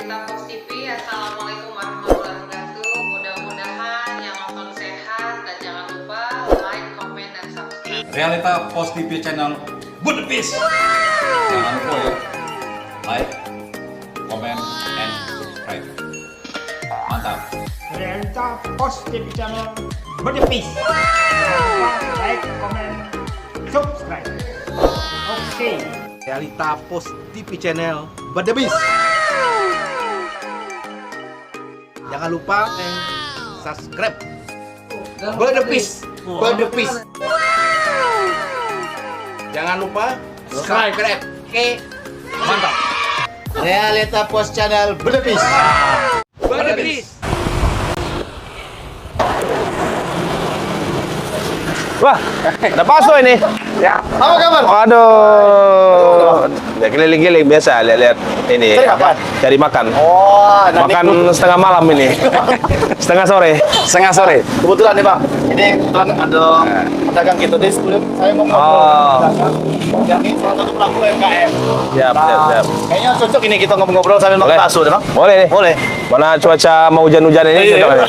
Realita Post TV. Assalamualaikum warahmatullahi wabarakatuh. Mudah-mudahan yang nonton sehat dan jangan lupa like, comment, dan subscribe. Realita Post TV channel Budepis. Jangan lupa ya, like, comment, and subscribe. Mantap. Realita Post TV channel Budepis. Like, comment, subscribe. Oke. Realita Post TV channel Budepis. Jangan lupa subscribe. Budepis. Budepis. Jangan lupa subscribe. Oke. Mantap. Realita Post channel Budepis. Budepis. Wah, ada bakso ini. Ya. Apa kabar? Aduh, ya keliling-keliling biasa lihat-lihat ini. Cari apa? Cari makan. Oh, Makan setengah malam ini. Setengah sore. Setengah sore. Kebetulan nih Pak, ini kebetulan ada pedagang gitu deh sebelum saya mau ngobrol Oh. dengan pedagang yang ini salah satu pelaku UMKM. Siap, siap, siap. Kayaknya cocok ini kita ngobrol-ngobrol sambil makan Boleh. bakso deh Bang. Boleh nih. Boleh. Mana cuaca mau hujan-hujan ini? Iya. Cocok nih.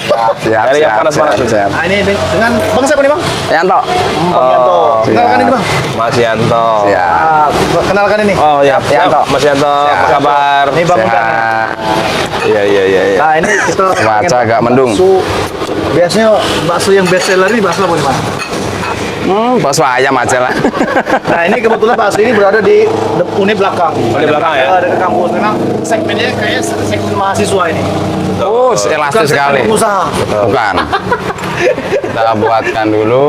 Cari yang panas-panas. Nah ini dengan Bang siapa nih Bang? Yanto. Bang Yanto. Kenalkan ini Bang. Mas Yanto. Ah, kenalkan ini. Oh ya, Yanto. Mas Yanto, apa kabar? Ini Bang Undang. Iya, iya, iya. Nah ini kita Cuaca agak mendung. bakso. Biasanya bakso yang best seller ini bakso apa nih Bang? Bakso ayam aja lah. Nah ini kebetulan bakso ini berada di unit belakang. Unit belakang ya? Ada ke kampus. Memang segmennya kayaknya segmen mahasiswa ini. Oh, elastis sekali. segmen pengusaha. Bukan. Kita buatkan dulu.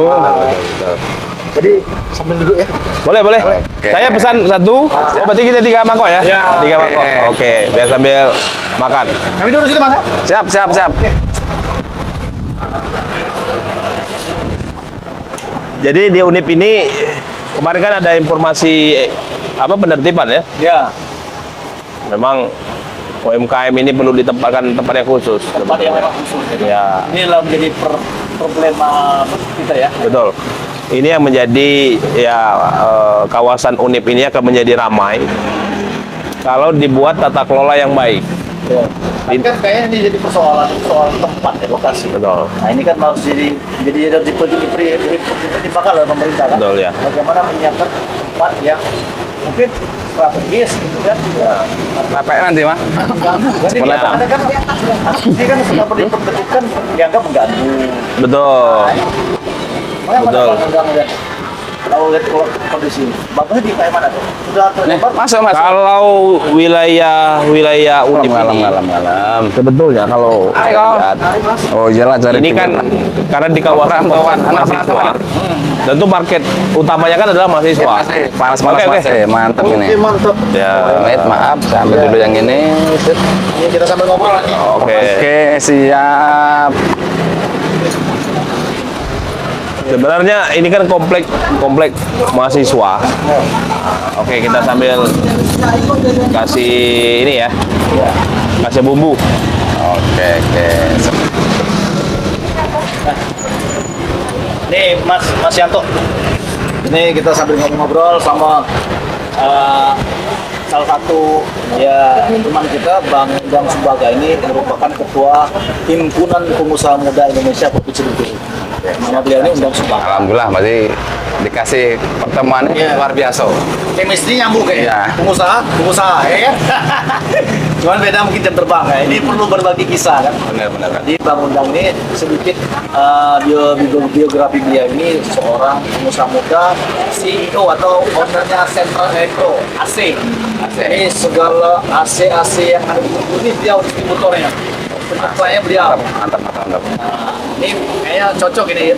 Jadi sambil duduk ya. Boleh, boleh. Saya pesan satu. Oh, berarti kita 3 mangkok ya? Ya. 3 mangkok. Oke, biar sambil makan. Kami duduk situ Mas. Ya? Siap, siap, siap. Jadi di Unip ini kemarin kan ada informasi penertiban ya. Ya. Memang UMKM ini perlu ditempatkan tempat yang khusus. Tempat yang memang khusus. Ya, Inilah menjadi problema kita ya. betul. Ini yang menjadi kawasan Unip ini akan menjadi ramai kalau dibuat tata kelola yang baik. Ya. Ini kan kayaknya ini jadi persoalan tempat ya, lokasi. Betul. Nah ini kan harus jadi harus dipertimbangkan oleh pemerintah kan. Betul, ya. Bagaimana menyiapkan tempat yang mungkin strategis gitu kan. Capek nanti mah. Jadi Boleh, Pak. ada kan ini kan sudah diperbentukkan dianggap mengganggu. Betul. Makanya Betul. mana mengganggu ya? Kalau lihat kondisi, bagusnya di kayak mana tuh? Sudah terlebar? Masuk. Kalau wilayah Unip ini, sebetulnya kalau lihat, Oh iyalah cari ini kan karena di kawasan mahasiswa, tentu market utamanya kan adalah mahasiswa. panas-panas Oke, oke. Mas. Mantap ini. Oke, mantap. Ya. Wait, maaf, saya ambil dulu yang ini. Sip. Ini kita sambil ngobrol nih. Oke. Oke, siap. Sebenarnya ini kan komplek mahasiswa. Oke, kita sambil kasih ini ya, kasih bumbu. Oke, oke. Nih Mas Yanto. Ini kita sambil ngobrol sama salah satu ya teman kita Bang Sumbaga ini merupakan ketua Himpunan Pengusaha Muda Indonesia Provinsi Bengkulu. Nama beliau ini Bang Sumbaga. Alhamdulillah masih dikasih pertemuan ini Iya. luar biasa. Chemistry nyambung kayaknya. Iya. Pengusaha ya kan. Cuman beda mungkin jam terbang ya. Ini perlu berbagi kisah kan. Benar-benar kan. Jadi Bang Undang ini sedikit biografi dia ini seorang pengusaha muda, CEO atau ownernya Central Electro AC. Ini segala AC yang ada di Bengkulu ini dia distributornya. Penyuplainya beliau. Mantap. Nah, ini kayaknya cocok ini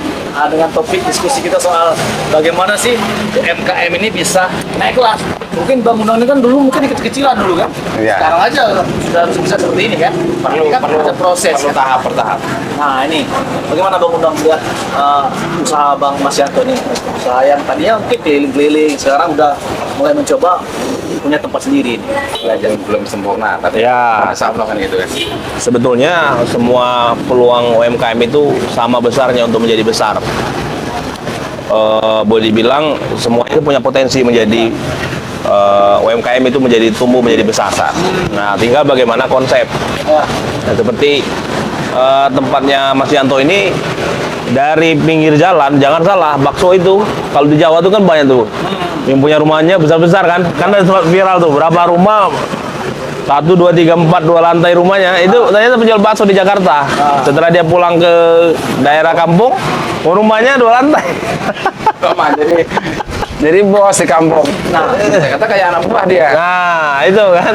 dengan topik diskusi kita soal bagaimana sih UMKM ini bisa naik kelas. Mungkin bangunan ini kan dulu mungkin kecil-kecilan dulu kan. Iya. Sekarang aja sudah harus bisa seperti ini kan. Ini kan ada proses. Perlu kan? tahap per tahap. Nah ini bagaimana Bang Undang melihat usaha Bang Mas Yanto ini, usaha yang tadinya mungkin keliling-keliling, sekarang udah mulai mencoba punya tempat sendiri. Belajar belum sempurna, tapi Ya. masa kan gitu kan. Sebetulnya semua peluang UMKM itu sama besarnya untuk menjadi besar. Boleh dibilang semua itu punya potensi menjadi UMKM itu menjadi tumbuh menjadi besar. Nah, tinggal bagaimana konsep. Nah, seperti tempatnya Mas Yanto ini dari pinggir jalan, jangan salah, bakso itu kalau di Jawa tuh kan banyak tuh yang punya rumahnya besar-besar kan ada sempat viral tuh berapa rumah 1, 2, 3, 4, 2 lantai rumahnya itu ternyata penjual bakso di Jakarta. Setelah dia pulang ke daerah kampung, rumahnya 2 lantai. Sama, jadi bos di kampung. Nah, kata kayak anak buah dia. Nah, itu kan.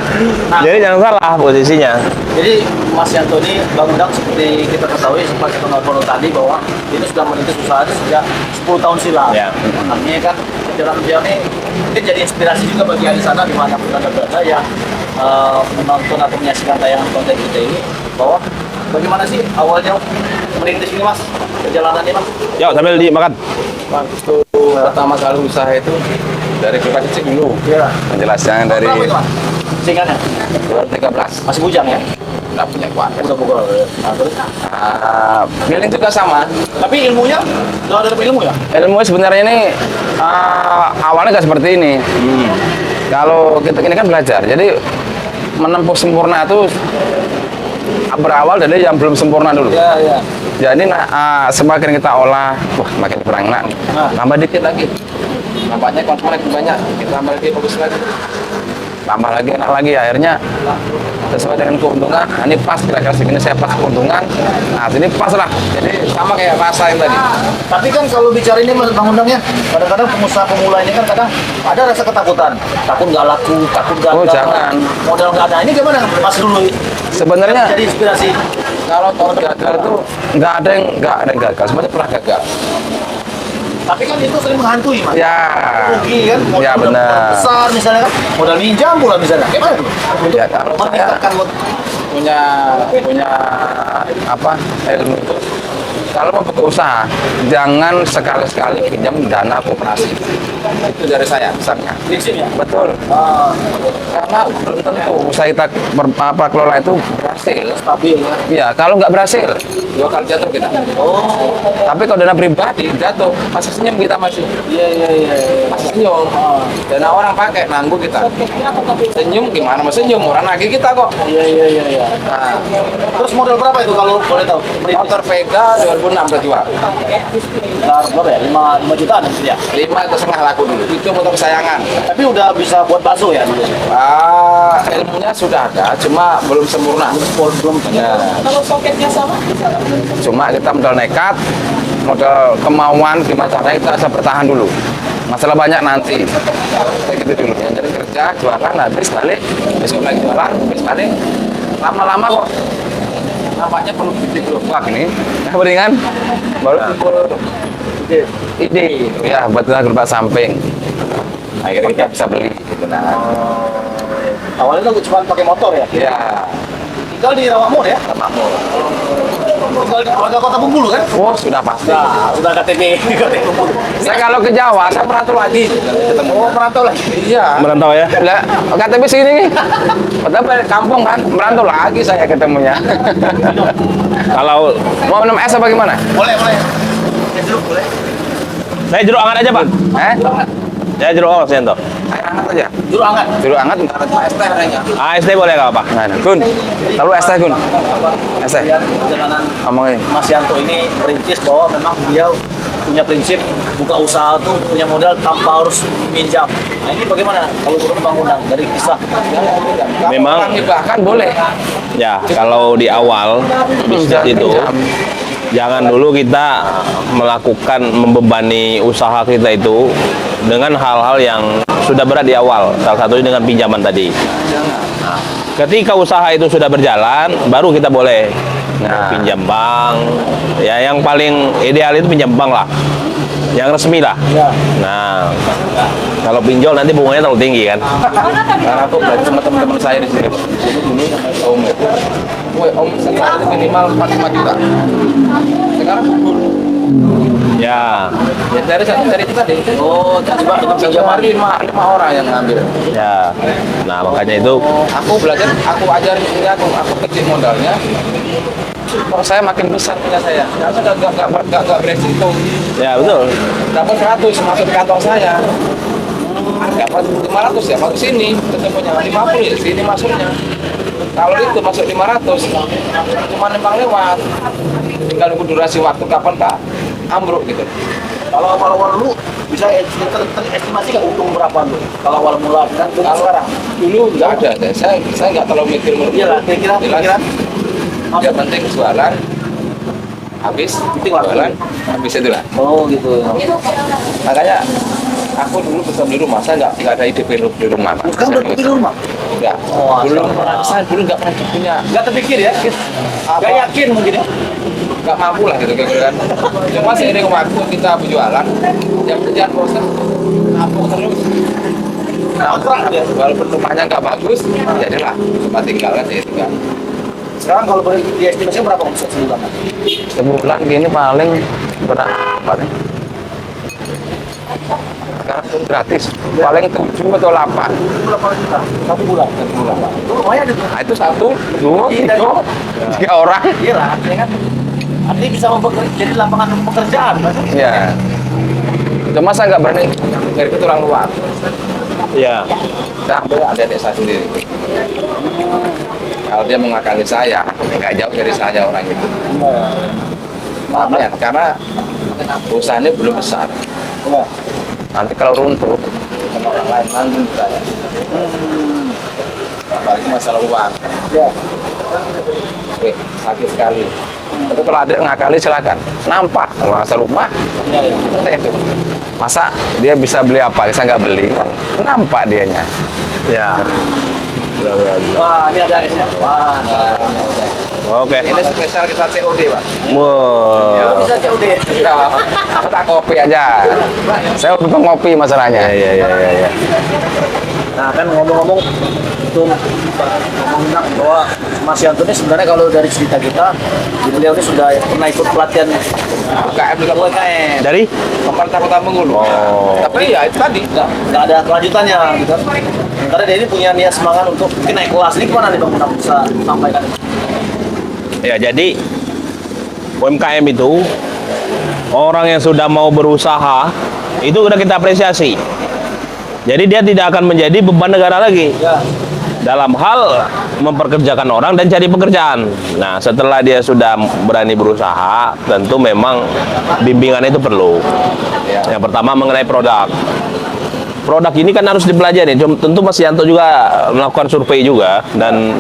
Jadi jangan salah posisinya. Jadi Mas Yanto ini Bang Undang seperti kita ketahui seperti pengobrol tadi bahwa ini sudah merintis usaha sejak 10 tahun silam. Ya. Artinya kan jalan-jalan ini jadi inspirasi juga bagi ahli sana di mana pun Anda berada yang menonton atau menyaksikan tayangan konten kita ini bahwa bagaimana sih awalnya merintis ini Mas perjalanannya Mas? Yuk sambil dimakan. Waktu pertama kali usaha itu dari kulkas kecil dulu. Iya. Penjelasannya dari Berapa itu Mas? Singkatnya? 2013. Masih bujang ya? Udah punya kuat. Udah pukul. Nah, terus? Feeling juga sama. Tapi ilmunya nggak ada ilmu ya? Ilmu sebenarnya ini awalnya nggak seperti ini. Kalau kita ini kan belajar, jadi menempuh sempurna itu berawal dari yang belum sempurna dulu. Iya, iya. Jadi semakin kita olah, wah makin kurang enak nih. Tambah dikit lagi. Nampaknya konsumen makin banyak, kita tambah lagi bagus lagi. Tambah lagi enak lagi, akhirnya sesuai dengan keuntungan. Nah, ini pas kira-kira segini saya pas keuntungan. Nah, sini pas lah. Jadi sama kayak rasa yang tadi. Tapi kan kalau bicara ini Mas Bang Undang ya, kadang-kadang pengusaha pemula ini kan kadang ada rasa ketakutan. Takut nggak laku, takut gagal. Oh, jangan. Modal nggak ada. Ini gimana Mas dulu? Sebenarnya Jadi inspirasi. kalau tahun gagal itu nggak ada yang gagal, semuanya pernah gagal. Tapi kan itu sering menghantui Mas. Ya. Rugi kan, modal Ya, benar. besar misalnya kan, modal minjam pula misalnya. Gimana tuh? Untuk Ya, kalau saya meningkatkan punya apa ilmu itu, kalau mau buka usaha jangan sekali-sekali pinjam dana koperasi. Itu dari saya misalnya. prinsipnya. Betul. Karena belum tentu usaha kita kelola itu berhasil. Stabil ya. Iya, kalau nggak berhasil 2 kali jatuh kita. Tapi kalau dana pribadi jatuh, masih senyum kita masih. Iya. Masih senyum. Dana orang pakai nanggung kita. Senyum gimana? Mas senyum orang nagih kita kok. Iya. Nah, Terus modal berapa itu kalau boleh tahu? motor Vega 2006 berjual. Sekitar berapa ya? 5 jutaan ya? 5,5 laku dulu. Itu motor kesayangan. Tapi udah bisa buat bakso ya dulu. Ilmunya sudah ada, cuma belum sempurna. Belum. Ya. Kalau soketnya sama, Cuma kita modal nekat, modal kemauan, gimana caranya kita bisa bertahan dulu. Masalah banyak nanti. Kayak gitu dulu. Ya, jadi kerja, jualan, habis balik, besok lagi jualan, habis balik. Lama-lama kok nampaknya perlu bibit gerobak nih. Yang mendingan baru kumpul ide. Ya, betul gerobak samping. Akhirnya kita bisa beli gitu nah. Awalnya tuh cuma pakai motor ya? Ya, Tinggal di Rawamur ya? makmur. Tinggal di keluarga Kota Bengkulu kan? Oh, sudah pasti. Nah, udah KTP Bengkulu. Saya kalau ke Jawa, saya merantau lagi. Ketemu. Oh, merantau lagi. Iya. Merantau ya. Lah, KTP sini nih. Padahal balik kampung kan, merantau lagi saya ketemunya. Kalau Mau minum es apa gimana? Boleh. Ya jeruk boleh. saya jeruk hangat aja, Pak. Saya jeruk hangat, Mas Yanto. Air hangat aja. Jeruk hangat. Jeruk hangat nggak ada es teh kayaknya. AST boleh nggak, Pak? Nah, Gun. Lalu es teh, Gun. Es teh. Lihat perjalanan Ngomongin. Mas Yanto ini merintis bahwa memang beliau punya prinsip buka usaha tuh punya modal tanpa harus minjam. Nah ini bagaimana kalau menurut Bang Undang dari kisah? Memang- bahkan boleh. Ya, kalau di awal bisnis itu jangan dulu kita melakukan membebani usaha kita itu dengan hal-hal yang sudah berat di awal. Salah satunya dengan pinjaman tadi. Nah, ketika usaha itu sudah berjalan, baru kita boleh pinjam bank. Ya, yang paling ideal itu pinjam bank lah, yang resmi lah. Nah, kalau pinjol nanti bunganya terlalu tinggi kan. Karena aku belajar sama teman-teman saya di sini. Om itu, om sekarang itu minimal 45 juta. Sekarang Ya, ya dari itu tadi. Oh, coba dengan pinjaman. Pinjaman lima orang yang ngambil. ya. Nah, makanya itu Aku belajar, aku ajarin ini aku kecil modalnya. Kalau saya makin besar punya saya. Saya gak beresiko. ya betul. Dapat 100 masuk di kantong saya. dapat 500 ya masuk sini, ketemunya 50 ya sini masuknya. Kalau itu masuk 500, cuma numpang lewat. Tinggal nunggu durasi waktu kapan Pak ambruk gitu. Kalau awal-awal dulu bisa terestimasi nggak untung berapa tuh? Kalau awal mula kan Kalau sekarang. dulu nggak ada, saya nggak terlalu mikir Iya lah, kira-kira. Yang penting jualan, habis jualan, habis itulah. Oh gitu. Makanya aku dulu besar di rumah, saya nggak ada ide di rumah Pak. Sekarang udah di rumah. Enggak. Oh, Dulu asal. saya dulu nggak pernah punya, Nggak terpikir ya? Nggak yakin mungkin ya? nggak mampu lah gitu kan. Cuma seiring waktu kita berjualan, yang kerjaan proses, nampung terus. Kontrak ya. Walaupun rumahnya nggak bagus, jadilah cuma tinggalkan ya tinggal. Sekarang kalau boleh diestimasi berapa omset sebulan? Sebulan gini paling berapa nih? Sekarang pun gratis, paling 7 atau 8. Berapa juta? Satu bulan. Itu lumayan itu. Nah itu 1, 2, 3 orang. Iya lah, artinya kan. Artinya bisa jadi lapangan pekerjaan. Iya. Cuma saya nggak berani dari ke orang luar. Ya. Saya ambil adik saya sendiri. Kalau dia mengakali saya, nggak jauh dari saya orang itu. Maaf ya, karena usahanya belum besar. Nanti kalau runtuh, sama orang lain nanggung saya. Apalagi masalah uang. Ya. Oke, sakit sekali. Tapi kalau ada ngakali silakan. Nampak kalau masalah rumah, itu. Masa dia bisa beli apa? Saya nggak beli. Nampak dianya. Ya. Wah, ini ada esnya. Wah, Oke. Ini spesial kita COD, Pak. Wow. bisa COD. Ya, kita kopi aja. Saya untuk ngopi masalahnya. Ya. Nah, kan ngomong-ngomong itu ngomong bahwa Mas Yanto ini sebenarnya kalau dari cerita kita, beliau ini sudah pernah ikut pelatihan UKM juga UKM. Dari? pemerintah Kota Bengkulu. Oh. Tapi ya itu tadi. Nggak ada kelanjutannya gitu. Sementara dia ini punya niat semangat untuk mungkin naik kelas. Ini gimana nih Bang Munaf bisa sampaikan? Ya, jadi UMKM itu orang yang sudah mau berusaha itu udah kita apresiasi. Jadi dia tidak akan menjadi beban negara lagi Ya. dalam hal memperkerjakan orang dan cari pekerjaan. Nah, setelah dia sudah berani berusaha, tentu memang bimbingan itu perlu. Yang pertama mengenai produk. Produk ini kan harus dipelajari. Tentu Mas Yanto juga melakukan survei juga dan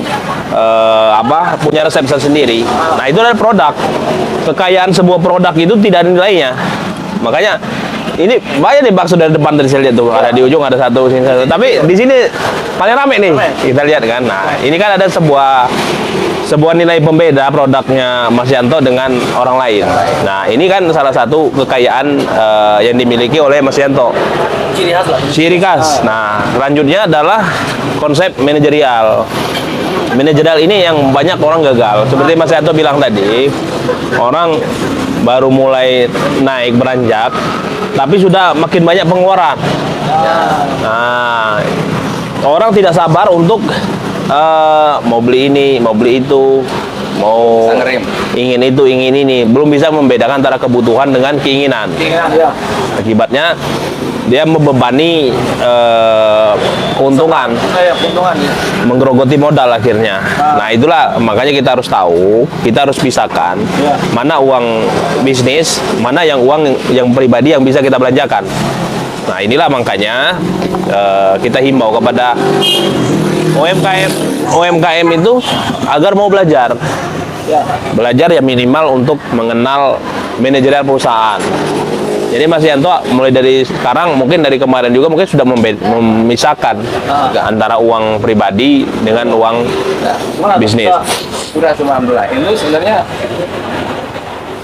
punya resep sendiri. Nah, itu adalah produk. Kekayaan sebuah produk itu tidak ada nilainya. Makanya ini banyak nih bakso dari depan dari saya lihat tuh, ada di ujung ada satu sini satu. Tapi di sini paling rame nih. Kita lihat kan. Nah, ini kan ada sebuah nilai pembeda produknya Mas Yanto dengan orang lain. Nah, ini kan salah satu kekayaan yang dimiliki oleh Mas Yanto. Ciri khas lah. Ciri khas. Nah, selanjutnya adalah konsep manajerial. Manajerial ini yang banyak orang gagal. Seperti Mas Yanto bilang tadi, orang baru mulai naik beranjak, tapi sudah makin banyak pengeluaran. Nah, orang tidak sabar untuk mau beli ini, mau beli itu, mau Bisa ngerem. ingin itu, ingin ini, belum bisa membedakan antara kebutuhan dengan keinginan. Ya. Akibatnya dia membebani keuntungan, Keuntungan ya. menggerogoti modal akhirnya. Nah, itulah makanya kita harus tahu, kita harus pisahkan mana uang bisnis, mana yang uang yang pribadi yang bisa kita belanjakan. Nah, inilah makanya kita himbau kepada UMKM itu agar mau belajar. Belajar ya minimal untuk mengenal manajerial perusahaan. Jadi Mas Yanto mulai dari sekarang, mungkin dari kemarin juga mungkin sudah memisahkan antara uang pribadi dengan uang bisnis. Sudah cuma ambil. Itu sebenarnya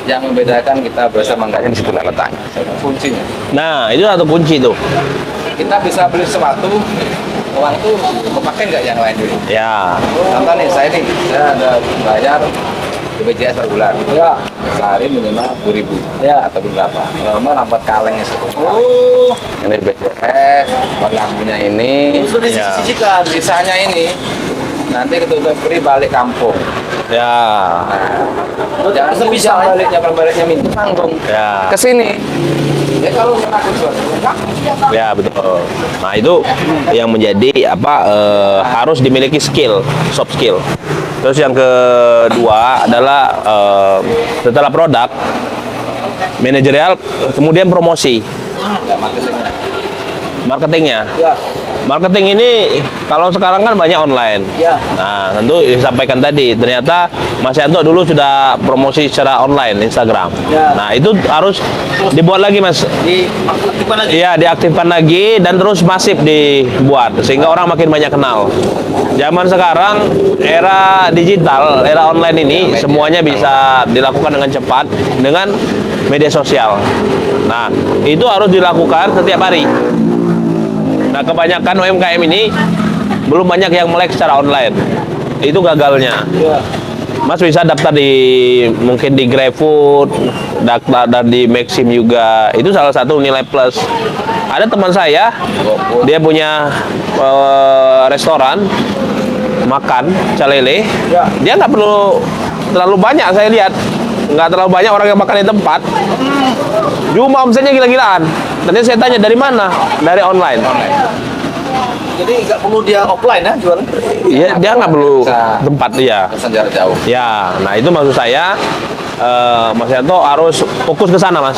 yang membedakan kita bersama enggaknya di situ letaknya. Kuncinya. Nah, itu satu kunci tuh. Kita bisa beli sesuatu, uang itu kepake nggak yang lain dulu. Ya. Contoh nih, saya ada bayar BPJS per bulan. Ya. Sehari minimal 10.000 Ya. atau berapa. Normal lambat kalengnya sepuluh. Oh, Ini BPJS, buat lampunya ini. itu disisihkan. Sisanya ini nanti ketutup free balik kampung. Ya. Jangan bisa baliknya minta tanggung. Ya. Ke sini Ya kalau aku jual, enggak. Ya betul. Nah itu yang menjadi apa harus dimiliki skill, soft skill. Terus yang kedua adalah setelah produk, manajerial, kemudian promosi, marketingnya. Ya. Marketing ini kalau sekarang kan banyak online. Ya. Nah, tentu disampaikan tadi, ternyata Mas Yanto dulu sudah promosi secara online Instagram. Ya. Nah, itu harus dibuat lagi, Mas. Diaktifkan lagi. Iya, diaktifkan lagi dan terus masif dibuat sehingga orang makin banyak kenal. Zaman sekarang era digital, era online ini semuanya bisa dilakukan dengan cepat dengan media sosial. Nah, itu harus dilakukan setiap hari. Nah, kebanyakan UMKM ini belum banyak yang melek secara online. Itu gagalnya. Mas bisa daftar mungkin di GrabFood, daftar di Maxim juga. Itu salah satu nilai plus. Ada teman saya, dia punya restoran makan calele. Dia nggak perlu terlalu banyak, saya lihat nggak terlalu banyak orang yang makan di tempat. Cuma omsetnya gila-gilaan. Nanti saya tanya dari mana? Dari online. Jadi nggak perlu dia offline ya jualan? Iya, dia nggak perlu Bisa. tempat dia. Pesan jarak jauh. Ya, nah itu maksud saya Mas Yanto harus fokus ke sana, Mas.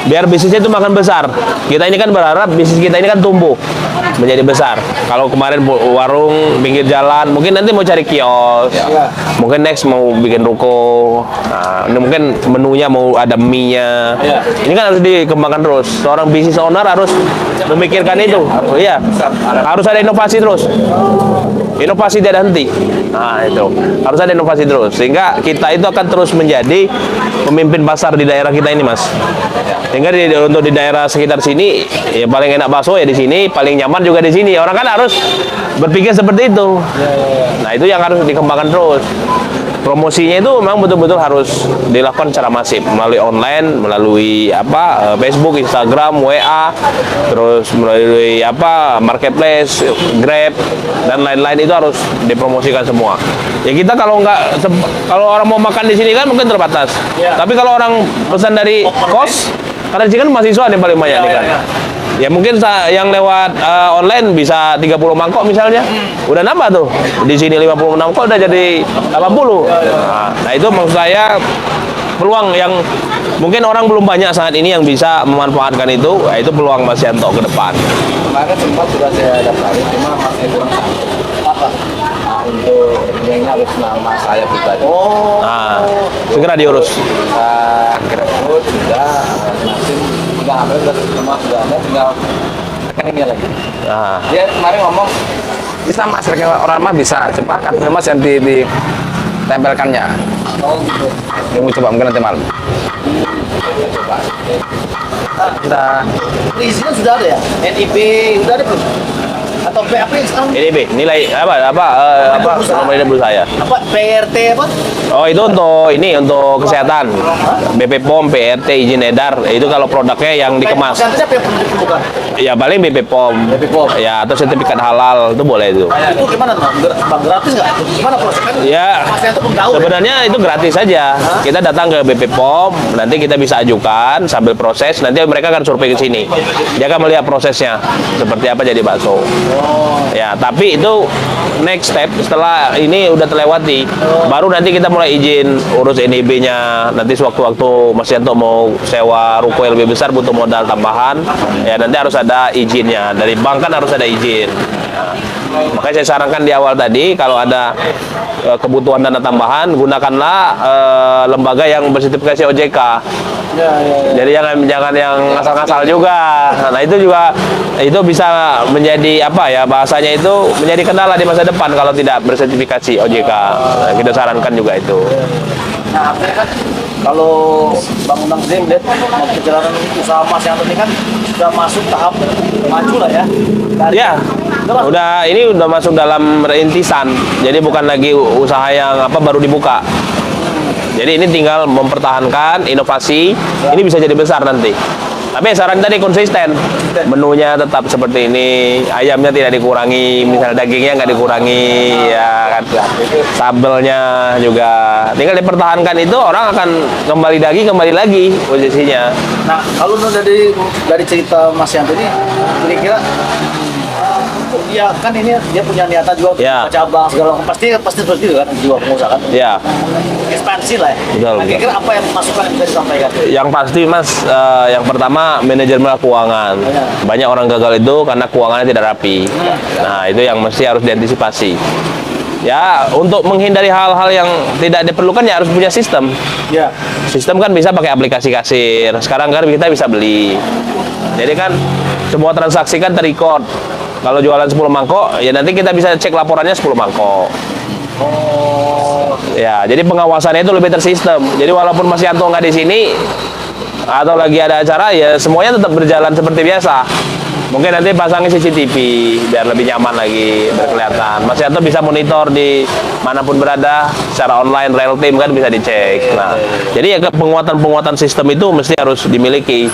Biar bisnisnya itu makin besar. Kita ini kan berharap bisnis kita ini kan tumbuh menjadi besar. Kalau kemarin warung pinggir jalan, mungkin nanti mau cari kios. Ya. Mungkin next mau bikin ruko. Nah, ini mungkin menunya mau ada mie-nya. Ya. Ini kan harus dikembangkan terus. Seorang business owner harus memikirkan itu. Oh iya. Harus ada inovasi terus. Inovasi tidak henti. Nah, itu. Harus ada inovasi terus sehingga kita itu akan terus menjadi pemimpin pasar di daerah kita ini, Mas. Sehingga untuk di daerah sekitar sini ya paling enak bakso ya di sini, paling nyaman juga di sini. Orang kan harus berpikir seperti itu. Nah, itu yang harus dikembangkan terus. Promosinya itu memang betul-betul harus dilakukan secara masif melalui online, melalui Facebook, Instagram, WA, terus melalui marketplace, Grab dan lain-lain itu harus dipromosikan semua. Ya kita kalau orang mau makan di sini kan mungkin terbatas. Tapi kalau orang pesan dari kos, karena di sini kan mahasiswa nih paling banyak nih kan. Ya mungkin yang lewat online bisa 30 mangkok misalnya. Udah nambah tuh. Di sini 50 mangkok udah jadi 80. Nah, itu maksud saya peluang yang mungkin orang belum banyak saat ini yang bisa memanfaatkan itu. Itu peluang Mas Yanto ke depan. Kemarin sempat sudah saya daftarin, cuma masih kurang satu. Untuk ini harus nama saya pribadi. Nah, segera diurus. GrabFood sudah, nanti sudah ambil semua sudah ada, tinggal rekeningnya lagi. Nah, Dia kemarin ngomong bisa mas, rekening orang mah bisa, cuma kan mas yang ditempelkannya. Yang mau coba mungkin nanti malam. Coba. Sudah. Isinya sudah ada ya? NIB sudah ada belum? Atau apa yang sekarang? ini nilai nomor induk saya. Apa PRT apa? Oh, itu untuk kesehatan. BP POM, PRT, izin edar. Itu kalau produknya yang dikemas. Santai apa yang perlu diperlukan? Ya paling BP POM. BP POM. Ya, atau sertifikat halal itu boleh itu. Itu gimana tuh? Bang gratis nggak? Gimana prosesnya? Ya, Mas Yanto belum tahu. sebenarnya itu gratis saja. Kita datang ke BP POM, nanti kita bisa ajukan sambil proses. Nanti mereka akan survei ke sini. Dia akan melihat prosesnya seperti apa jadi bakso. Ya, tapi itu next step setelah ini udah terlewati, baru nanti kita mulai izin urus NIB-nya. Nanti sewaktu-waktu Mas Yanto mau sewa ruko yang lebih besar butuh modal tambahan, ya nanti harus ada izinnya. Dari bank kan harus ada izin. Ya. Makanya saya sarankan di awal tadi kalau ada kebutuhan dana tambahan, gunakanlah lembaga yang bersertifikasi OJK. Jadi jangan yang ngasal-ngasal juga. Nah, itu juga itu bisa menjadi bahasanya itu menjadi kendala di masa depan kalau tidak bersertifikasi OJK. Nah, kita sarankan juga itu. Nah, kan kalau Bang Undang sendiri melihat perjalanan usaha Mas Yanto ini kan sudah masuk tahap maju lah ya. Ya, ini udah masuk dalam rintisan. Jadi bukan lagi usaha yang baru dibuka. Jadi ini tinggal mempertahankan inovasi. Ini bisa jadi besar nanti. Tapi saran tadi konsisten. Menunya tetap seperti ini, ayamnya tidak dikurangi, misalnya dagingnya nggak dikurangi, ya kan. Sambelnya juga tinggal dipertahankan, itu orang akan kembali lagi posisinya. Nah, kalau dari cerita Mas Yanto ini, kira-kira ya kan ini dia punya niatan juga untuk Ya. buka cabang segala macam. Pasti seperti itu kan jiwa pengusaha kan. Ya, Ekspansi lah ya. Betul, Nah, kira-kira apa yang masukan yang bisa disampaikan? yang pasti Mas, yang pertama manajemen keuangan. Banyak orang gagal itu karena keuangannya tidak rapi. Nah, itu yang mesti harus diantisipasi. Ya, untuk menghindari hal-hal yang tidak diperlukan ya harus punya sistem. Ya. Sistem kan bisa pakai aplikasi kasir. Sekarang kan kita bisa beli. Jadi kan semua transaksi kan terrecord. Kalau jualan 10 mangkok, ya nanti kita bisa cek laporannya 10 mangkok. Ya, jadi pengawasannya itu lebih tersistem. Jadi walaupun Mas Yanto nggak di sini atau lagi ada acara, ya semuanya tetap berjalan seperti biasa. Mungkin nanti pasangin CCTV biar lebih nyaman lagi berkelihatan. Mas Yanto bisa monitor di manapun berada secara online, real time kan bisa dicek. Nah, jadi ya penguatan sistem itu mesti harus dimiliki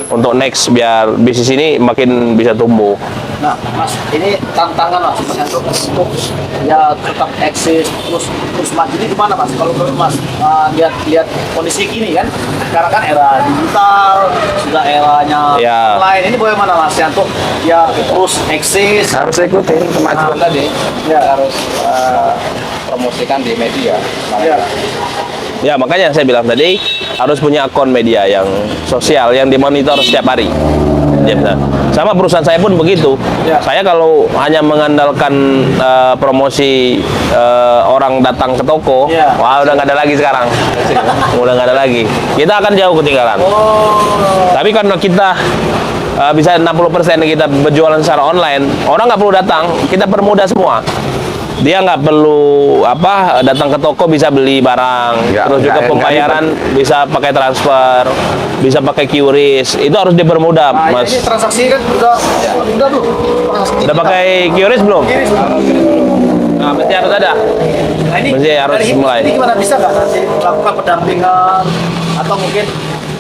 untuk next biar bisnis ini makin bisa tumbuh. Nah, Mas, ini tantangan Mas Yanto untuk ya tetap eksis terus maju ini gimana Mas? Kalau menurut Mas lihat kondisi gini kan, sekarang kan era digital, sudah eranya Ya. online. Ini bagaimana Mas Yanto? Ya terus eksis. Harus ikutin kemajuan tadi. Ya. Harus promosikan di media. Ya. Ya, makanya saya bilang tadi harus punya akun media yang sosial yang dimonitor setiap hari. Ya, benar. Sama perusahaan saya pun begitu. Ya. Saya kalau hanya mengandalkan promosi orang datang ke toko, Ya. wah udah nggak ada lagi sekarang. Udah nggak ada lagi. Kita akan jauh ketinggalan. Tapi karena kita bisa 60% kita berjualan secara online, orang nggak perlu datang, kita permudah semua. Dia nggak perlu datang ke toko, bisa beli barang, terus juga pembayaran bisa pakai transfer, bisa pakai QRIS, itu harus dipermudah, Nah, Mas. ini transaksi kan udah tuh. Udah pakai QRIS belum? Nah, mesti harus ada. Nah, ini Mesti harus dari mulai. Ini gimana bisa nggak nanti melakukan pendampingan atau mungkin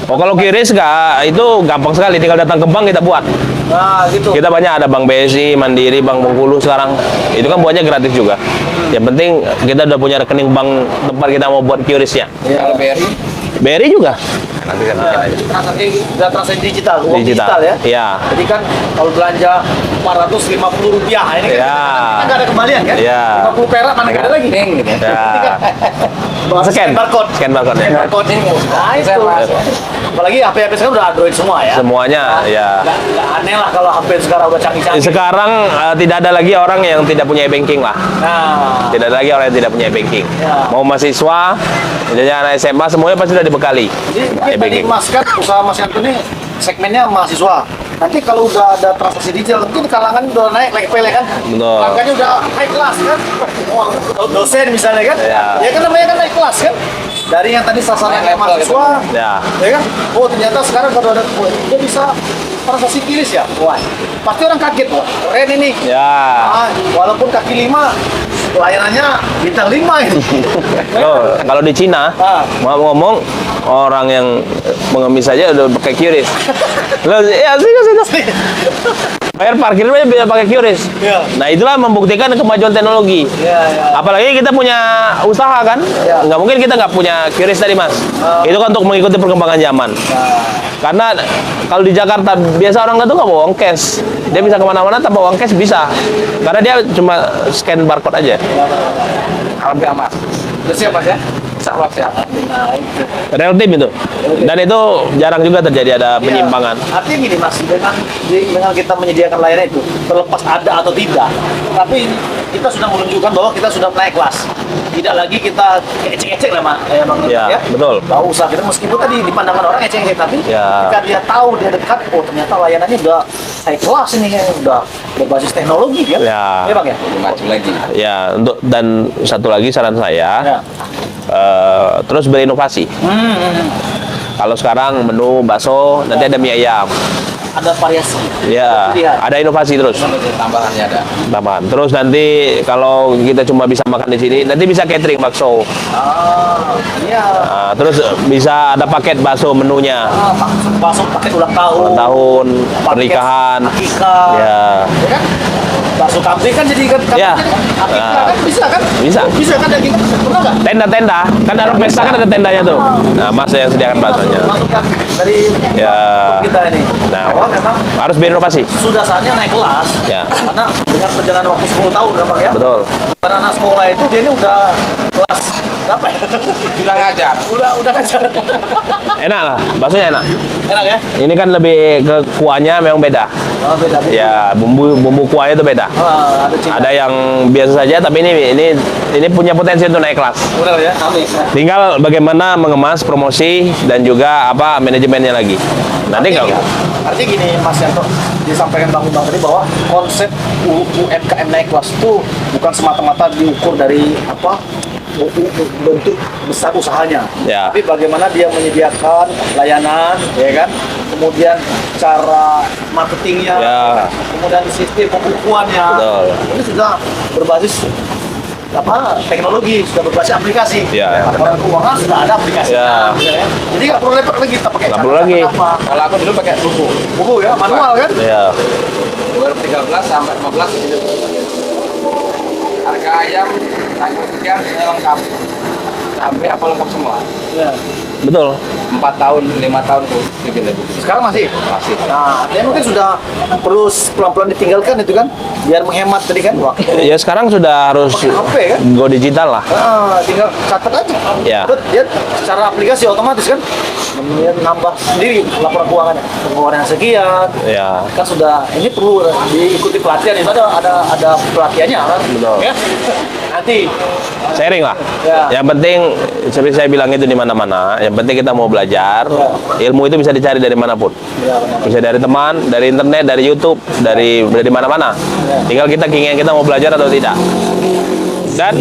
Oh, kalau QRIS nggak, itu gampang sekali, tinggal datang ke bank kita buat. nah gitu. Kita banyak ada Bank BSI, Mandiri, Bank Bengkulu sekarang. Itu kan buatnya gratis juga. Yang penting kita udah punya rekening bank tempat kita mau buat QRIS-nya. Kalau BRI BRI juga. nanti saya bikin aja. Transaksi digital, uang Digital. digital ya. Iya. Jadi kan kalau belanja Rp450 ini kan Ya. nggak ada kembalian kan? Ya. 50 perak mana nggak ada lagi. Ning, gitu ya. Ya. Scan barcode. Scan barcode ya. Barcode ini. Nah itu. Mas. Apalagi HP sekarang udah Android semua ya. Semuanya ya. Nggak aneh lah kalau HP sekarang udah canggih-canggih. Sekarang tidak ada lagi orang yang tidak punya e-banking lah. Nah. Tidak ada lagi orang yang tidak punya e-banking. Ya. Mau mahasiswa, jadi anak SMA, semuanya pasti sudah dibekali Jadi mungkin tadi e-banking. Mas kan usaha Mas Yanto ini segmennya mahasiswa. Nanti kalau udah ada transaksi digital, mungkin kalangan udah naik pele kan? Betul. Makanya udah high class kan? Wah, dosen misalnya kan? Ya. Ya kan namanya kan naik kelas kan? Dari yang tadi sasarannya Naik level gitu. mahasiswa, Ya. ya kan? Oh ternyata sekarang kalau ada, oh, dia bisa transaksi kiris ya? Wah, pasti orang kaget, wah keren ini. Ya. Walaupun kaki 5, layanannya bintang 5 ini. Kalau di Cina, mau ngomong orang yang mengemis saja udah pakai QRIS. Loh, ya sih. Bayar parkirnya bisa pakai QRIS. Iya. Nah, itulah membuktikan kemajuan teknologi. Ya, ya. Apalagi kita punya usaha kan, Ya. nggak mungkin kita nggak punya QRIS tadi Mas. Itu kan untuk mengikuti perkembangan zaman. Karena kalau di Jakarta biasa orang tuh nggak bawa uang cash, dia bisa kemana-mana tanpa uang cash bisa, karena dia cuma scan barcode aja. Alhamdulillah Mas. Udah siap Mas ya? Insyaallah siap. Real time itu, dan itu jarang juga terjadi ada penyimpangan. Ya, artinya gini Mas, dengan kita menyediakan layanan itu, terlepas ada atau tidak, tapi kita sudah menunjukkan bahwa kita sudah naik kelas. Tidak lagi kita ecek-ecek lah Bang. Ya, betul. Nggak usah kita meskipun tadi di pandangan orang ecek-ecek, tapi Ya. ketika dia tahu, dia dekat, oh ternyata layanannya udah high kelas ini, udah berbasis teknologi kan? Ya. Bang ya? Maju lagi. Ya, dan satu lagi saran saya, Ya. terus berinovasi. Kalau sekarang menu bakso, nanti ada mie ayam. ada variasi. Ya, Lihat. ada inovasi terus. Tambahannya ada. Tambahan. Terus nanti kalau kita cuma bisa makan di sini, nanti bisa catering bakso. Iya. Nah, terus bisa ada paket bakso menunya. Bakso pakai ulang tahun. Ulang tahun, paket pernikahan. akikah. Ya. Ya kan? Bakso kambing kan jadi kan Ya. akikah kan bisa kan? Bisa. Bisa kan daging pernah nggak? Tenda-tenda, kan ada pesta kan ada tendanya tuh. Nah, Mas yang sediakan baksonya. Masukkan dari Ya. kita ini. Nah, Bahwa memang harus berinovasi. sudah saatnya naik kelas. Ya. Karena dengan perjalanan waktu 10 tahun kan Bang ya. Betul. Karena anak sekolah itu dia ini udah kelas berapa ya? Sudah ngajar. udah ngajar. Enak lah, baksonya enak. Enak ya? Ini kan lebih ke kuahnya memang beda. Oh, beda. Ya, bumbu kuahnya itu beda. Ada cinta. Ada yang biasa saja, tapi ini punya potensi untuk naik kelas. Benar ya? Amin. Tinggal bagaimana mengemas, promosi, dan juga apa manajemennya lagi. Nanti kalau Artinya gini Mas Yanto, disampaikan Bang tadi bahwa konsep UMKM naik kelas itu bukan semata-mata diukur dari apa bentuk besar usahanya, Ya. tapi bagaimana dia menyediakan layanan, ya kan? Kemudian cara marketingnya, Ya. kemudian sistem pembukuannya, Betul. ini sudah berbasis apa teknologi, sudah berbasis aplikasi. Ya. Laporan keuangan sudah ada aplikasinya. Ya. Jadi nggak perlu repot lagi kita pakai Nggak perlu lagi. apa. Kalau aku dulu pakai buku. Buku ya, manual kan? ya 2013 sampai 15 gitu. Harga ayam, sayur sekian lengkap. Sampai apa lengkap semua. Ya. betul. 4 tahun, 5 tahun tuh bikin itu. Sekarang masih? Masih. Nah, dia mungkin sudah perlu pelan-pelan ditinggalkan itu kan, biar menghemat tadi kan waktu. Ya sekarang sudah harus Pakai HP kan? go digital lah. Tinggal catat aja. Ya. Bet, dia secara aplikasi otomatis kan, kemudian nambah sendiri laporan keuangannya. Pengeluaran sekian, Ya. kan sudah ini perlu diikuti pelatihan itu ada pelatihannya kan. Betul. Ya? Nanti Sharing lah. Ya. Yang penting seperti saya bilang itu di mana-mana. Yang penting kita mau belajar. Ilmu itu bisa dicari dari manapun. ya, benar. Bisa dari teman, dari internet, dari YouTube, dari mana-mana. Tinggal kita keinginan kita mau belajar atau tidak. Dan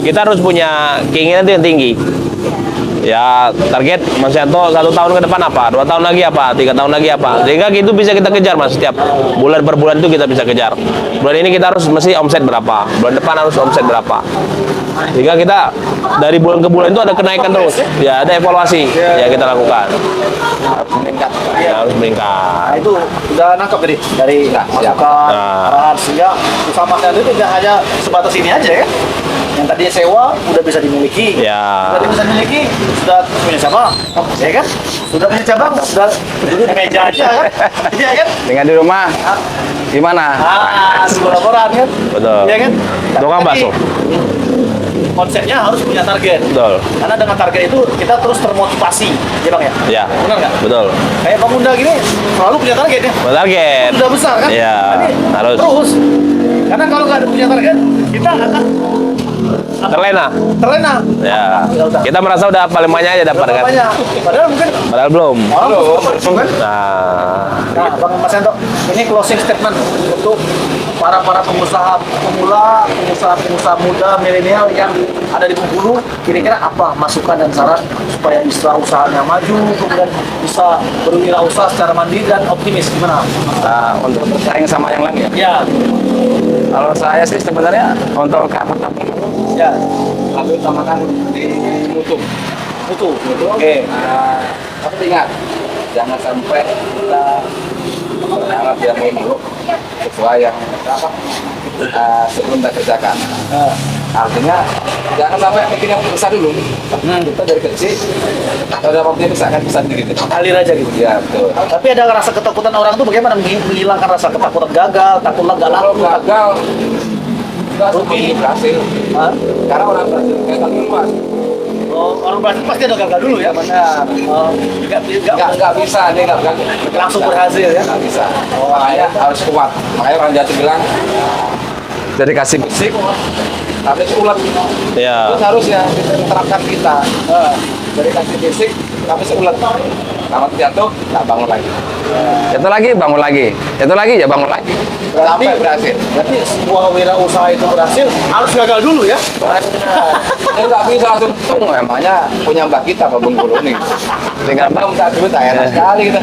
kita harus punya keinginan itu yang tinggi. Ya target Mas Yanto 1 tahun ke depan apa, 2 tahun lagi apa, 3 tahun lagi apa, sehingga itu bisa kita kejar Mas. Setiap bulan per bulan itu kita bisa kejar. Bulan ini kita harus mesti omset berapa, bulan depan harus omset berapa, sehingga kita dari bulan ke bulan itu ada kenaikan terus. Ya ada evaluasi ya kita lakukan. Meningkat. Ya, harus meningkat. Nah, itu udah nangkap dari masukan, Nah. arahan, sehingga usaha makan itu tidak hanya sebatas ini aja ya. Yang tadinya sewa udah bisa dimiliki. Ya. Sudah bisa dimiliki, sudah punya cabang, ya kan? Sudah punya cabang, sudah duduk di meja aja kan? Iya kan? Dengan di rumah gimana? Sebuah laporan kan? Betul. Iya kan? Tukang Tapi bakso. konsepnya harus punya target. Betul. Karena dengan target itu kita terus termotivasi, ya bang ya? Ya. Benar nggak? Betul. Kayak Bang Unda gini, selalu punya target ya. Target. Sudah besar kan? Iya, Tapi harus. terus. Karena kalau nggak ada punya target, kita akan Terlena. terlena. Ya. Ya udah. Kita merasa udah paling banyak aja dapat Berapa kan. banyak? Padahal mungkin Padahal belum. belum kan? Nah, Nah, Bang Mas Yanto, ini closing statement untuk para pengusaha pemula, pengusaha muda, milenial yang ada di Bengkulu. Kira-kira apa masukan dan saran supaya bisa usahanya maju, kemudian bisa berwirausaha secara mandiri dan optimis? Gimana? Untuk bersaing sama yang lain ya. Ya, Kalau saya sih sebenarnya untuk kamu ya, lebih utamakan di mutu. mutu. Oke. Tapi ingat, jangan sampai kita berharap yang muluk sesuai yang apa sebelum kita kerjakan. Artinya jangan sampai bikin yang besar dulu. Kita dari kecil kalau waktunya bisa kan bisa sendiri. Alir aja gitu. Ya betul. Tapi ada rasa ketakutan orang tuh bagaimana menghilangkan rasa ketakutan gagal, takutlah nggak Kalau laku. gagal nggak seperti berhasil. Hah? Karena orang berhasil gagal dulu mas. Oh, orang berhasil pasti ada gagal dulu ya. Benar. Nggak bisa dia nggak Langsung berhasil ya? Nggak bisa. Makanya harus kuat. Makanya orang Jawa bilang dari kasih fisik tapi ulat. ya. Terus harusnya kita terapkan kita dari kasih fisik tapi seulat. Kalau jatuh nggak bangun lagi. Jatuh lagi bangun lagi. Jatuh lagi ya bangun lagi. Sampai berhasil. Berarti sebuah wirausaha itu berhasil harus gagal dulu ya. Ini nggak bisa langsung tung. Emangnya punya mbak kita Pak Bengkulu nih. Dengan mbak minta duit enak sekali kita.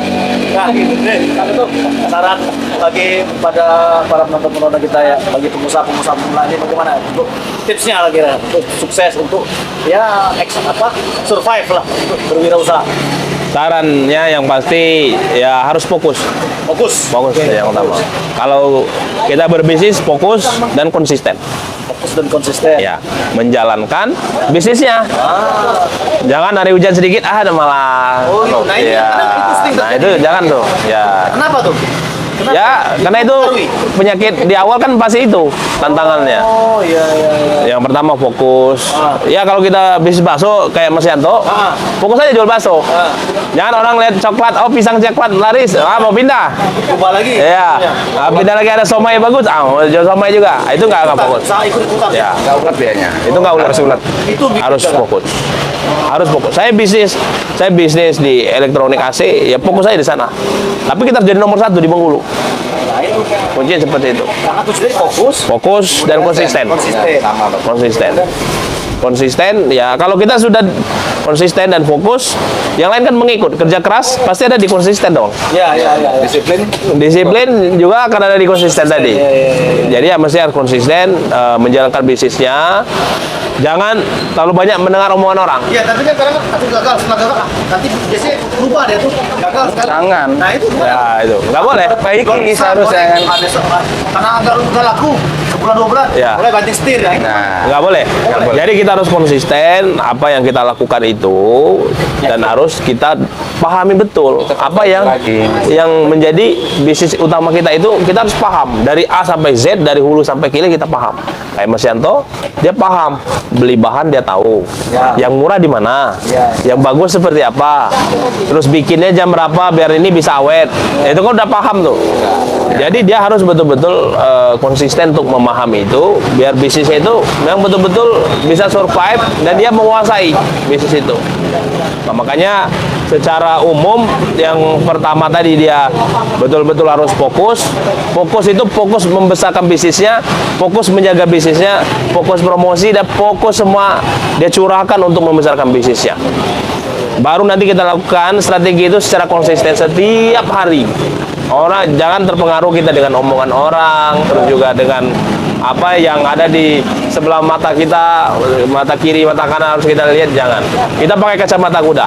Nah, gitu deh. Kan itu saran bagi pada para penonton-penonton kita ya, bagi pengusaha-pengusaha pemula ini bagaimana untuk tipsnya kira untuk sukses untuk ya survive lah untuk berwirausaha. Sarannya yang pasti ya harus fokus. Fokus. Fokus yang utama. Kalau kita berbisnis fokus dan konsisten. Fokus dan konsisten. Ya, menjalankan bisnisnya. Jangan hari hujan sedikit malah. Oh, gitu. Nah, ini ya. kadang itu sering Nah, terjadi. itu jangan tuh. Ya. Kenapa tuh? Ya, karena itu penyakit di awal kan pasti itu tantangannya. Oh, iya. Yang pertama fokus. Ya kalau kita bisnis bakso kayak Mas Yanto, fokus aja jual bakso. Jangan orang lihat coklat, oh pisang coklat laris, mau pindah. Coba lagi. Iya. Pindah lagi ada somai bagus, mau jual somai juga. Itu nggak fokus. Saya ikut-ikutan. Ya, Nggak ulet biayanya. itu nggak ulet. Harus ulet. Itu bikin Harus jalan. fokus. Harus fokus. Saya bisnis di elektronik AC, ya fokus aja di sana. Tapi kita harus jadi nomor 1 di Bengkulu. Nah, itu Kuncinya seperti itu. karena tujuannya fokus. Fokus dan konsisten. Konsisten. Sama Pak. Konsisten ya, kalau kita sudah konsisten dan fokus, yang lain kan mengikut. Kerja keras pasti ada di konsisten dong. Ya. Disiplin juga akan ada di konsisten tadi. Jadi ya mesti harus konsisten menjalankan bisnisnya. Jangan terlalu banyak mendengar omongan orang. Iya, tapi kan kadang nanti gagal, setelah gagal nanti biasanya lupa deh tuh gagal sekali. Jangan. Nah itu Ya itu nggak boleh. Perbaiki seharusnya kan. Karena udah laku sebulan 2 bulan, Ya. mulai banting setir ya. Nah, Nggak boleh. Jadi kita harus konsisten apa yang kita lakukan itu, dan harus kita pahami betul apa yang menjadi bisnis utama kita itu. Kita harus paham dari A sampai Z, dari hulu sampai hilir kita paham. Kayak Mas Yanto, dia paham beli bahan, dia tahu yang murah di mana, yang bagus seperti apa, terus bikinnya jam berapa biar ini bisa awet. Itu kan udah paham tuh. Jadi dia harus betul-betul konsisten untuk memahami itu, biar bisnisnya itu memang betul-betul bisa survive dan dia menguasai bisnis itu. Nah, makanya secara umum yang pertama tadi dia betul-betul harus fokus. Fokus itu fokus membesarkan bisnisnya, fokus menjaga bisnisnya, fokus promosi, dan fokus semua dia curahkan untuk membesarkan bisnisnya. Baru nanti kita lakukan strategi itu secara konsisten setiap hari. Orang jangan terpengaruh kita dengan omongan orang, terus juga dengan apa yang ada di sebelah mata kita, mata kiri, mata kanan harus kita lihat, jangan. Kita pakai kacamata kuda.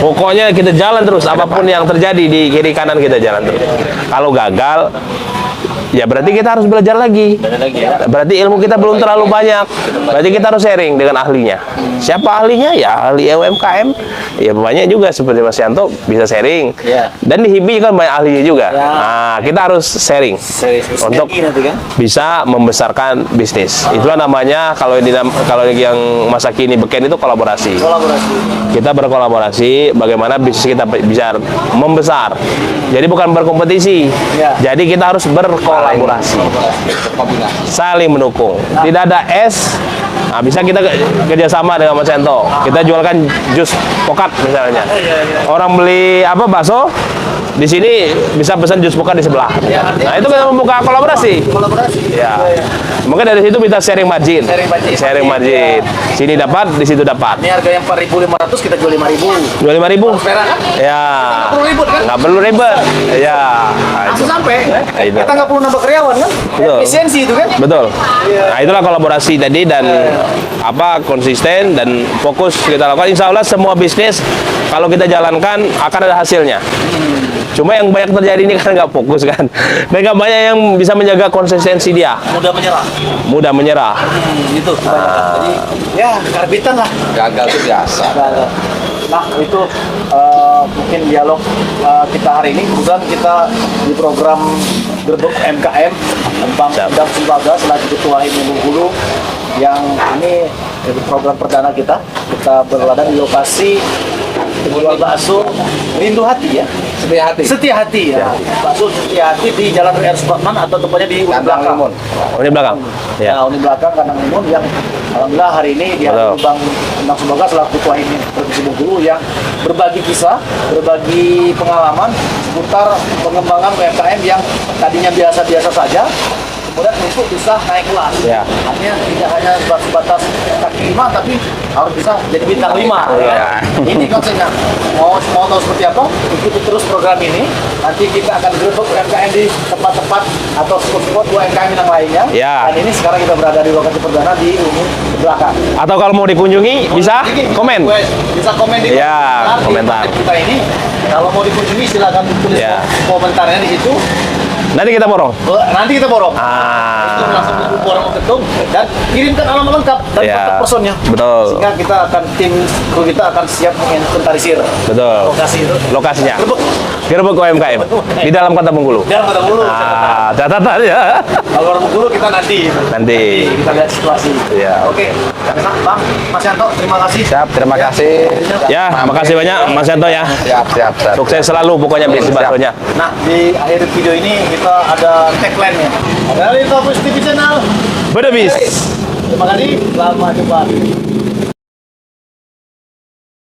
Pokoknya kita jalan terus, apapun yang terjadi di kiri kanan kita jalan terus. Kalau gagal, ya berarti kita harus belajar lagi. Berarti ilmu kita belum terlalu banyak. Berarti kita harus sharing dengan ahlinya. Siapa ahlinya? Ya ahli UMKM. Ya banyak juga seperti Mas Yanto bisa sharing. Dan di HIMI kan banyak ahlinya juga. Nah, kita harus sharing untuk bisa membesarkan bisnis. Itulah namanya kalau yang masa kini beken itu kolaborasi. Kita berkolaborasi bagaimana bisnis kita bisa membesar. Jadi bukan berkompetisi. Jadi kita harus berkolaborasi, saling mendukung. Tidak ada es. Nah, bisa kita kerjasama dengan Mas Yanto. Kita jualkan jus pokat misalnya. Orang beli bakso di sini bisa pesan jus pokat di sebelah. Nah, itu kita membuka kolaborasi. Ya. Mungkin dari situ kita sharing margin. Sharing margin. Sini dapat, di situ dapat. Ini harga yang 4.500 kita jual 5.000. Jual 5.000. Perak kan? Ya. Nggak perlu ribut kan? Nggak perlu ribet. Ya. Langsung sampai. itu. Kita nggak perlu nambah karyawan kan? Betul. Efisiensi itu kan? Betul. Nah, itulah kolaborasi tadi, dan konsisten dan fokus kita lakukan. Insya Allah semua bisnis kalau kita jalankan akan ada hasilnya. Cuma yang banyak terjadi ini kan nggak fokus kan. Dan nggak banyak yang bisa menjaga konsistensi dia. Mudah menyerah. Gitu. Jadi ya karbitan lah. gagal itu biasa. Nah itu mungkin dialog kita hari ini. Kemudian kita di program Gerbek MKM tentang Bidang Lembaga selaku Ketua HIMI Bengkulu, yang ini program perdana kita berada di lokasi penjual bakso Rindu Hati ya. Setia Hati ya. Bakso Setia Hati di Jalan R. Supratman atau tepatnya di Uni Belakang. Oh, di belakang. Ya. Nah, Uni Belakang Kandang Limun, yang alhamdulillah hari ini dihadiri Bang Endang Sumbaga selaku Ketua HIMI Provinsi Bengkulu, yang berbagi kisah, berbagi pengalaman seputar pengembangan UMKM yang tadinya biasa-biasa saja, kemudian untuk bisa naik kelas. Ya. Artinya tidak hanya sebatas kaki 5, tapi harus bisa jadi bintang 5. Ya. Ini konsepnya. Mau tahu seperti apa? Ikuti terus program ini. Nanti kita akan gerbek UMKM di tempat-tempat atau spot-spot UMKM yang lainnya. Ya. Dan ini sekarang kita berada di lokasi perdana di Ungu belakang. Atau kalau mau dikunjungi bisa komen. Bisa komen di Ya, komentar. di kita ini. Kalau mau dikunjungi silakan tulis Ya. komentarnya di situ. Nanti kita borong. Nanti kita borong. Ah. Itu langsung borong ke ketum dan kirimkan alamat lengkap dan Ya. kontak personnya. Betul. Sehingga kita akan kru kita akan siap menginventarisir Betul. lokasi itu. Lokasinya. Gerbek. Gerbek UMKM di dalam Kota Bengkulu. Jangan kata dulu. Catatan ya. Kalau orang dulu kita nanti kita lihat situasi. Ya. Oke. Enak, Bang. Mas Yanto, terima kasih. Siap, terima kasih. Ya, makasih banyak Mas Yanto ya. Siap. Sukses selalu pokoknya bisnis baksonya. Nah, di akhir video ini kita ada tagline-nya. Dari Top TV Channel. Bedebis. Terima kasih. Selamat jumpa.